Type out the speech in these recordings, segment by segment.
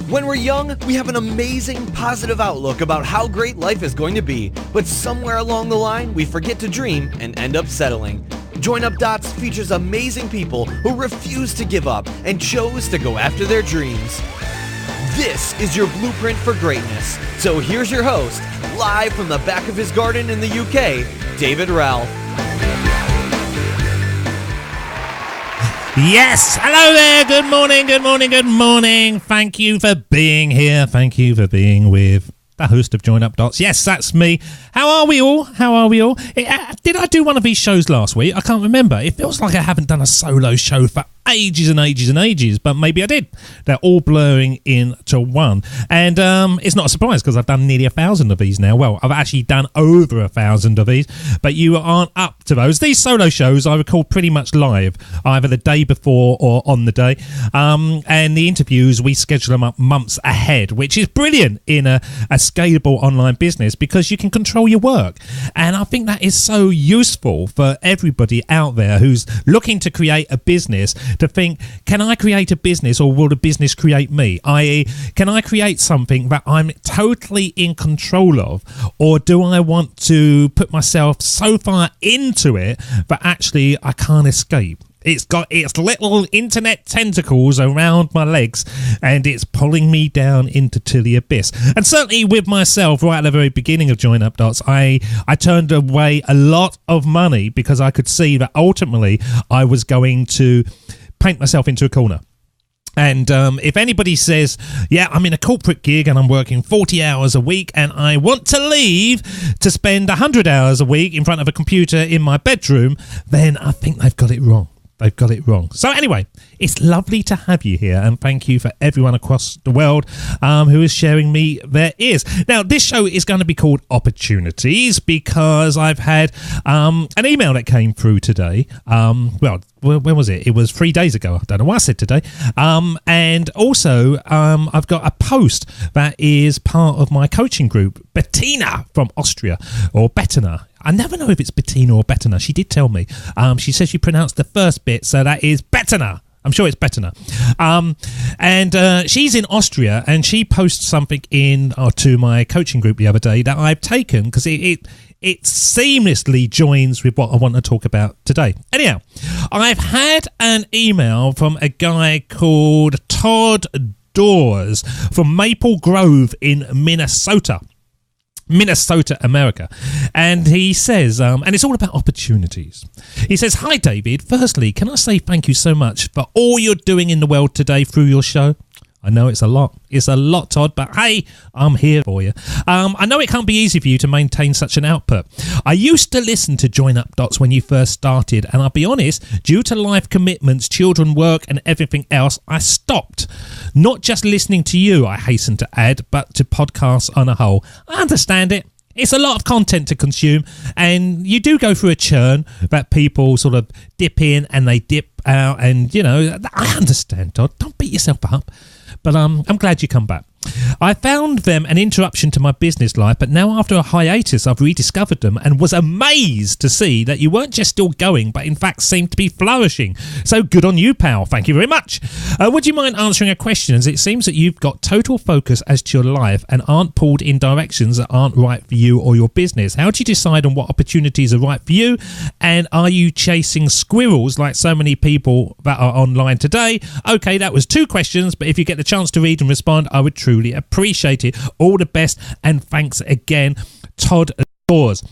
When we're young, we have an amazing, positive outlook about how great life is going to be, but somewhere along the line, we forget to dream and end up settling. Join Up Dots features amazing people who refuse to give up and chose to go after their dreams. This is your blueprint for greatness. So here's your host, live from the back of his garden in the UK, David Ralph. Yes, hello there, good morning, good morning, good morning. Thank you for being here. Thank you for being with the host of Join Up Dots. Yes, that's me. How are we all? Did I do one of these shows last week? I can't remember. It feels like I haven't done a solo show for ages and ages and ages, but maybe I did. They're all blurring into one. And it's not a surprise because I've done nearly 1,000 of these now. Well, I've actually done over 1,000 of these, but you aren't up to those. These solo shows I record pretty much live, either the day before or on the day. And the interviews, we schedule them up months ahead, which is brilliant in a scalable online business because you can control your work. And I think that is so useful for everybody out there who's looking to create a business to think, can I create a business or will the business create me? I.e., can I create something that I'm totally in control of, or do I want to put myself so far into it that actually I can't escape? It's got its little internet tentacles around my legs and it's pulling me down into the abyss. And certainly with myself, right at the very beginning of Join Up Dots, I turned away a lot of money because I could see that ultimately I was going to paint myself into a corner. And if anybody says, yeah, I'm in a corporate gig and I'm working 40 hours a week and I want to leave to spend 100 hours a week in front of a computer in my bedroom, then I think they've got it wrong. They've got it wrong. So anyway, it's lovely to have you here, and thank you for everyone across the world who is sharing me their ears. Now, this show is going to be called Opportunities because I've had an email that came through today. Well, when was it? It was 3 days ago. I don't know why I said today. And also, I've got a post that is part of my coaching group, Bettina from Austria, or Bettina. I never know if it's Bettina or Bettina. She did tell me. She says she pronounced the first bit, so that is Bettina. I'm sure it's Bettina. And she's in Austria, and she posts something in to my coaching group the other day that I've taken because it seamlessly joins with what I want to talk about today. Anyhow, I've had an email from a guy called Todd from Maple Grove in Minnesota, America. And he says, and it's all about opportunities. He says, "Hi, David. Firstly, can I say thank you so much for all you're doing in the world today through your show? I know it's a lot. It's a lot, Todd, but hey, I'm here for you. I know it can't be easy for you to maintain such an output. I used to listen to Join Up Dots when you first started, and I'll be honest, due to life commitments, children, work, and everything else, I stopped. Not just listening to you, I hasten to add, but to podcasts on a whole. I understand it. It's a lot of content to consume, and you do go through a churn that people sort of dip in and they dip out, and, you know, I understand, Todd. Don't beat yourself up. But I'm glad you come back. I found them an interruption to my business life, but now after a hiatus, I've rediscovered them and was amazed to see that you weren't just still going, but in fact seemed to be flourishing. So good on you, pal. Thank you very much. Would you mind answering a question, as it seems that you've got total focus as to your life and aren't pulled in directions that aren't right for you or your business? How do you decide on what opportunities are right for you? And are you chasing squirrels like so many people that are online today? Okay, that was 2 questions, but if you get the chance to read and respond, I would truly appreciate it. All the best, and thanks again, Todd Dawes.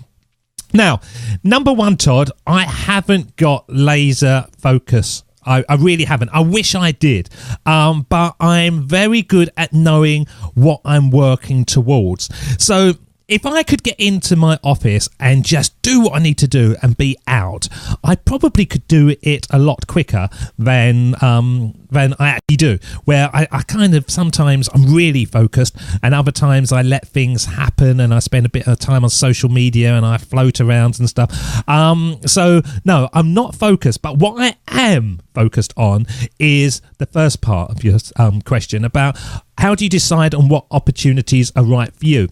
Now, number one, Todd, I haven't got laser focus. I really haven't. I wish I did. But I'm very good at knowing what I'm working towards. So if I could get into my office and just do what I need to do and be out, I probably could do it a lot quicker than I actually do, where I kind of, sometimes I'm really focused, and other times I let things happen and I spend a bit of time on social media and I float around and stuff. So no, I'm not focused, but what I am focused on is the first part of your question about how do you decide on what opportunities are right for you?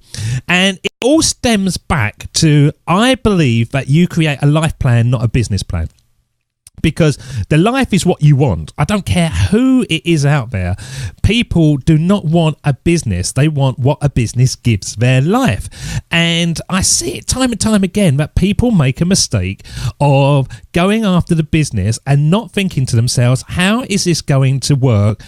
And it all stems back to, I believe that you create a life plan, not a business plan. because the life is what you want. I don't care who it is out there. People do not want a business. They want what a business gives their life. And I see it time and time again that people make a mistake of going after the business and not thinking to themselves, how is this going to work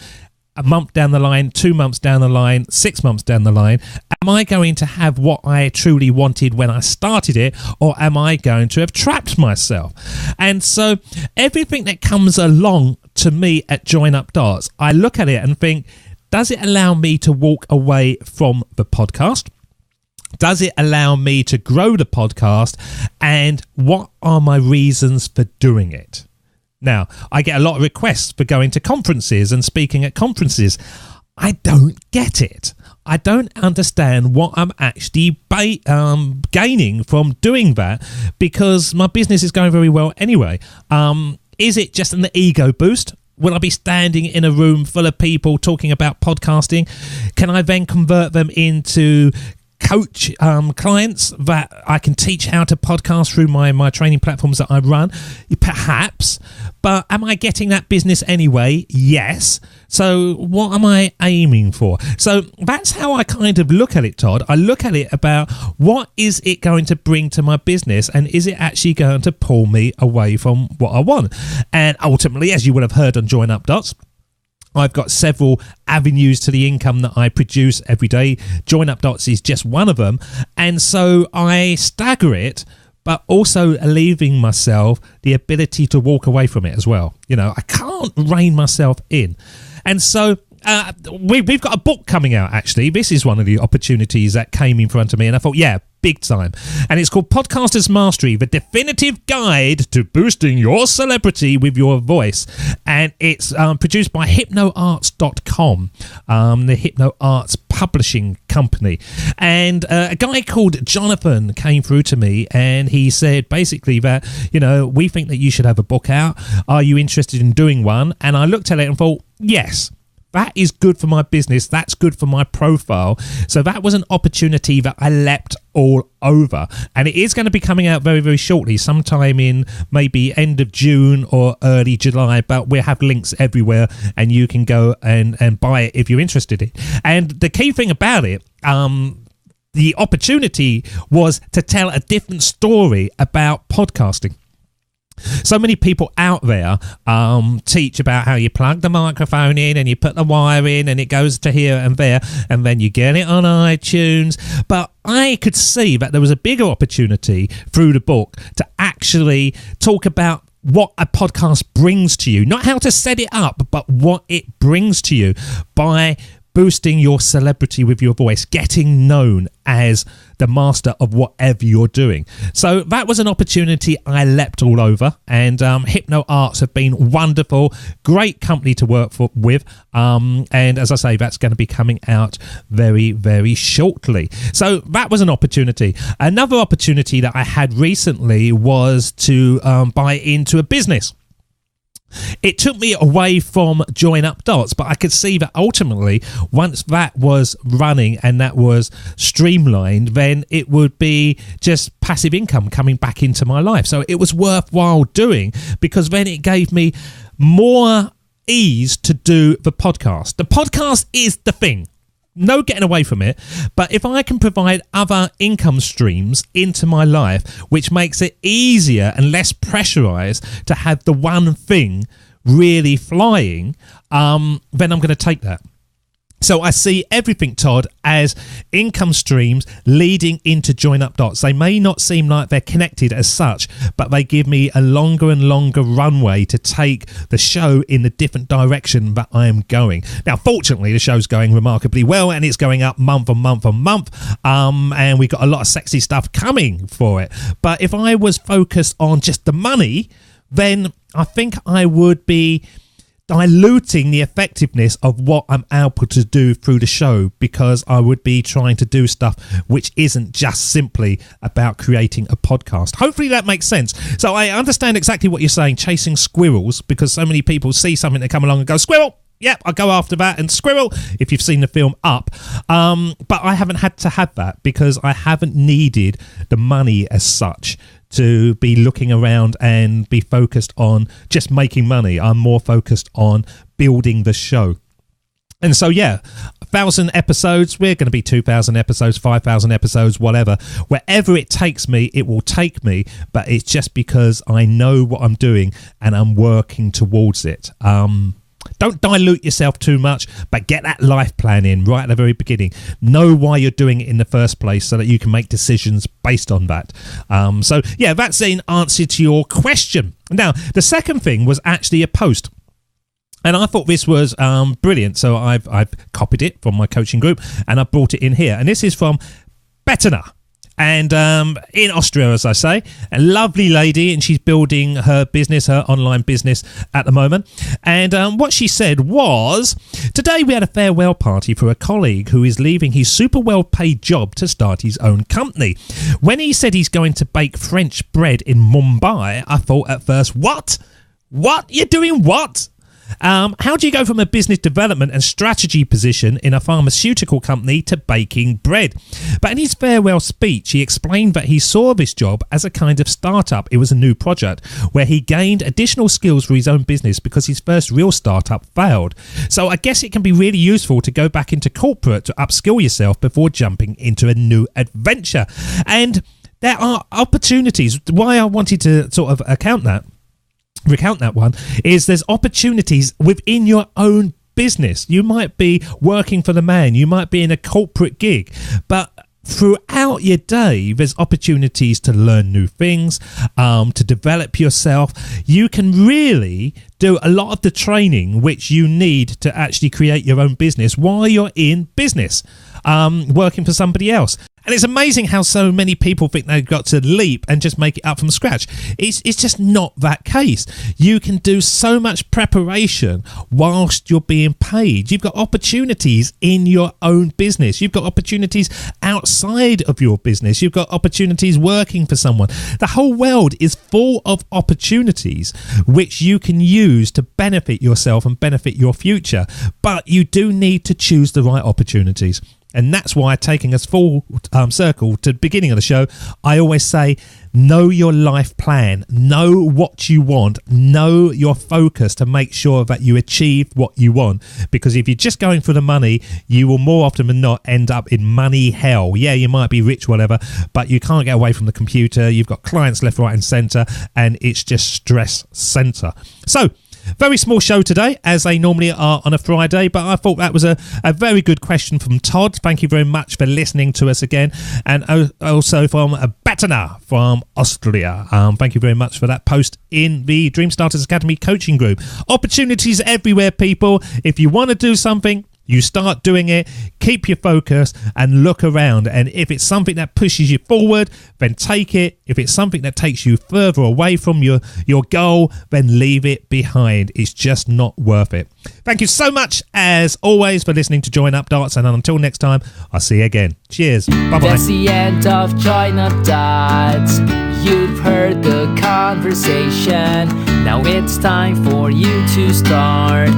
a month down the line, 2 months down the line, 6 months down the line? Am I going to have what I truly wanted when I started it, or am I going to have trapped myself? And so everything that comes along to me at Join Up Dots, I look at it and think, does it allow me to walk away from the podcast? Does it allow me to grow the podcast? And what are my reasons for doing it? Now, I get a lot of requests for going to conferences and speaking at conferences. I don't get it. I don't understand what I'm actually gaining from doing that, because my business is going very well anyway. Is it just an ego boost? Will I be standing in a room full of people talking about podcasting? Can I then convert them into coach clients that I can teach how to podcast through my training platforms that I run? Perhaps. But am I getting that business anyway? Yes. So what am I aiming for? So that's how I kind of look at it, Todd. I look at it about, what is it going to bring to my business, and is it actually going to pull me away from what I want? And ultimately, as you would have heard on Join Up Dots, I've got several avenues to the income that I produce every day. Join Up Dots is just one of them. And so I stagger it, but also leaving myself the ability to walk away from it as well. You know, I can't rein myself in. And so we've got a book coming out, actually. This is one of the opportunities that came in front of me, and I thought, yeah, big time. And it's called Podcasters Mastery, the definitive guide to boosting your celebrity with your voice. And it's produced by hypnoarts.com, the Hypno Arts publishing company. And a guy called Jonathan came through to me, and he said basically that, you know, we think that you should have a book out. Are you interested in doing one? And I looked at it and thought, yes. That is good for my business. That's good for my profile. So that was an opportunity that I leapt all over. And it is going to be coming out very, very shortly, sometime in maybe end of June or early July. But we'll have links everywhere, and you can go and buy it if you're interested in it. And the key thing about it, the opportunity was to tell a different story about podcasting. So many people out there teach about how you plug the microphone in and you put the wire in and it goes to here and there, and then you get it on iTunes. But I could see that there was a bigger opportunity through the book to actually talk about what a podcast brings to you. Not how to set it up, but what it brings to you by boosting your celebrity with your voice, getting known as the master of whatever you're doing. So that was an opportunity I leapt all over, and Hypno Arts have been wonderful, great company to work with, and as I say, that's going to be coming out very, very shortly. So that was an opportunity. Another opportunity that I had recently was to buy into a business. It took me away from Join Up Dots, but I could see that ultimately, once that was running and that was streamlined, then it would be just passive income coming back into my life. So it was worthwhile doing, because then it gave me more ease to do the podcast. The podcast is the thing. No getting away from it. But if I can provide other income streams into my life, which makes it easier and less pressurized to have the one thing really flying, then I'm going to take that. So I see everything, Todd, as income streams leading into Join Up Dots. They may not seem like they're connected as such, but they give me a longer and longer runway to take the show in the different direction that I am going. Now, fortunately, the show's going remarkably well, and it's going up month on month on month, and we've got a lot of sexy stuff coming for it. But if I was focused on just the money, then I think I would be diluting the effectiveness of what I'm able to do through the show, because I would be trying to do stuff which isn't just simply about creating a podcast. Hopefully that makes sense. So I understand exactly what you're saying, chasing squirrels, because so many people see something that come along and go, squirrel! Yep, I go after that, and squirrel, if you've seen the film Up. But I haven't had to have that, because I haven't needed the money as such to be looking around and be focused on just making money. I'm more focused on building the show. And so, 1,000 episodes, we're going to be 2,000 episodes, 5,000 episodes, whatever. Wherever it takes me, it will take me. But it's just because I know what I'm doing and I'm working towards it. Don't dilute yourself too much, but get that life plan in right at the very beginning. Know why you're doing it in the first place so that you can make decisions based on that. That's an answer to your question. Now, the second thing was actually a post. And I thought this was brilliant. So I've copied it from my coaching group and I brought it in here. And this is from Bettina. And in Austria, as I say, a lovely lady, and she's building her business, her online business at the moment. And what she said was, today we had a farewell party for a colleague who is leaving his super well-paid job to start his own company. When he said he's going to bake French bread in Mumbai, I thought at first, what? What? You're doing what? How do you go from a business development and strategy position in a pharmaceutical company to baking bread? But in his farewell speech, he explained that he saw this job as a kind of startup. It was a new project where he gained additional skills for his own business because his first real startup failed. So I guess it can be really useful to go back into corporate to upskill yourself before jumping into a new adventure. And there are opportunities. Why I wanted to sort of recount that one is there's opportunities within your own business. You might be working for the man, you might be in a corporate gig, but throughout your day there's opportunities to learn new things, to develop yourself. You can really do a lot of the training which you need to actually create your own business while you're in business, working for somebody else. And it's amazing how so many people think they've got to leap and just make it up from scratch. It's just not that case. You can do so much preparation whilst you're being paid. You've got opportunities in your own business. You've got opportunities outside of your business. You've got opportunities working for someone. The whole world is full of opportunities which you can use to benefit yourself and benefit your future. But you do need to choose the right opportunities. And that's why, taking us full circle to the beginning of the show, I always say, know your life plan, know what you want, know your focus to make sure that you achieve what you want. Because if you're just going for the money, you will more often than not end up in money hell. Yeah, you might be rich, whatever, but you can't get away from the computer. You've got clients left, right and centre, and it's just stress centre. So, very small show today, as they normally are on a Friday, but I thought that was a very good question from Todd. Thank you very much for listening to us again. And also from Bettina from Austria. Thank you very much for that post in the Dream Starters Academy coaching group. Opportunities everywhere, people. If you want to do something, you start doing it, keep your focus and look around. And if it's something that pushes you forward, then take it. If it's something that takes you further away from your goal, then leave it behind. It's just not worth it. Thank you so much, as always, for listening to Join Up Dots. And until next time, I'll see you again. Cheers. Bye-bye. That's the end of Join Up Dots. You've heard the conversation. Now it's time for you to start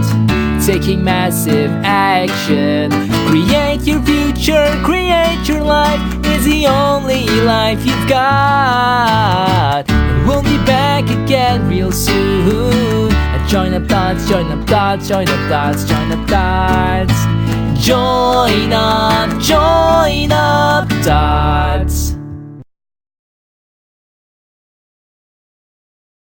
taking massive action. Create your future, create your life. It's the only life you've got. And we'll be back again real soon. And join up dots, join up dots, join up dots, join up dots. Join up dots.